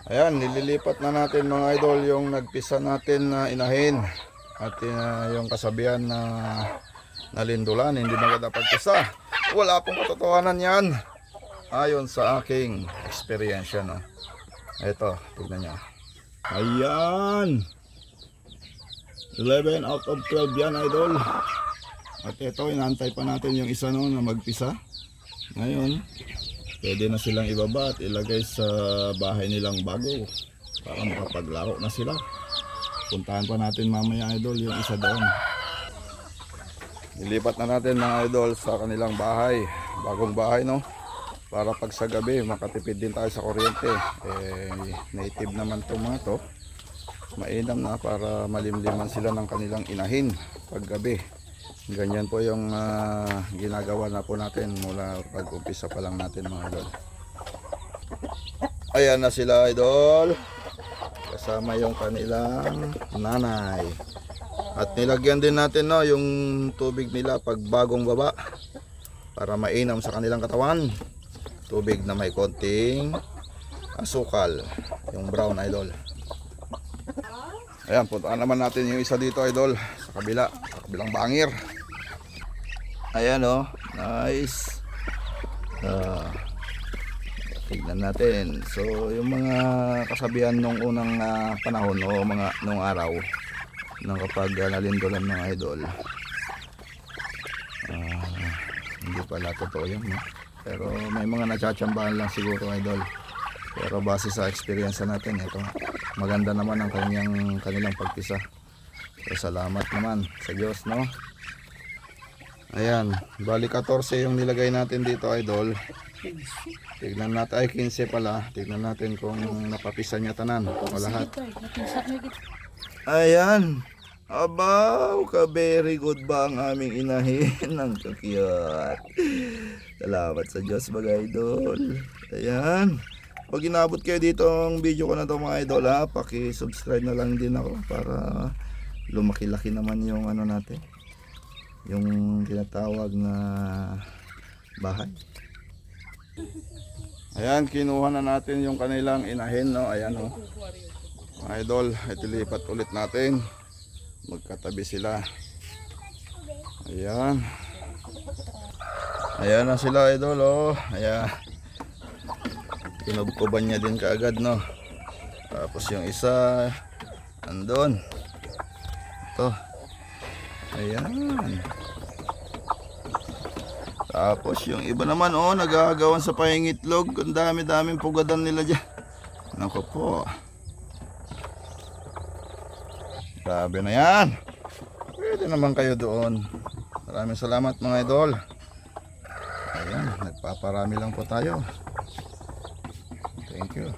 Ayan, nililipat na natin mga idol yung nagpisa natin na inahin. At yung kasabihan na nalindulan, hindi maganda pagpisa. Wala pong katotohanan yan. Ayon sa aking experience, no? Ito, tignan nyo. Ayan. 11 out of 12 yan, idol. At ito, inaantay pa natin yung isa no, na magpisa. Ngayon, pwede na silang ibaba at ilagay sa bahay nilang bago para makapaglaro na sila. Puntahan pa natin mamaya, idol, yung isa doon. Nilipat na natin mga idol sa kanilang bahay. Bagong bahay, no? Para pag sa gabi, makatipid din tayo sa kuryente. Native naman itong mga to. Mainam na para malimliman sila ng kanilang inahin pag gabi. Ganyan po yung ginagawa na po natin mula pag-umpisa pa lang natin mga idol. Ayan na sila, idol. Kasama yung kanilang nanay. At nilagyan din natin no, yung tubig nila pag bagong baba para mainam sa kanilang katawan. Tubig na may konting asukal, yung brown, idol. Ayan, puntaan naman natin yung isa dito, idol, sa kabilang bangir. Ayan oh, nice. Tignan natin. So yung mga kasabihan nung unang panahon o nung araw nang kapag nalindulan ng idol, hindi pala totoo yan, no? Pero may mga natsatsambahan lang siguro, idol. Pero base sa experience natin, ito maganda naman ang kanilang pagpisa. So salamat naman sa Diyos, no? Ayan, bali 14 yung nilagay natin dito, idol. Tignan natin, ay 15 pala. Tignan natin kung napapisa niya tanan o lahat. Ayan. Abaw, ka-very good ba ang aming inahin ng kakiyat. Salamat sa Diyos, mga idol. Ayan. Pag inabot kayo dito ang video ko na to, mga idol, ha, paki-subscribe na lang din ako para lumaki-laki naman yung ano natin, yung tinatawag na bahay. Ayan, kinuha na natin yung kanilang inahin, no? Ayan, no? Mga idol, itilipat ulit natin. Magkatabi sila. Ayan. Ayan na sila, idol, oh. Ayan. Kinubkuban niya din kaagad, no? Tapos yung isa andun. Ito. Ayan. Tapos yung iba naman, oh, nagagawan sa pahingitlog. Ang dami-daming pugadan nila dyan. Naku po. Grabe na yan. Pwede naman kayo doon. Maraming salamat, mga idol. Ayan, nagpaparami lang po tayo. Thank you.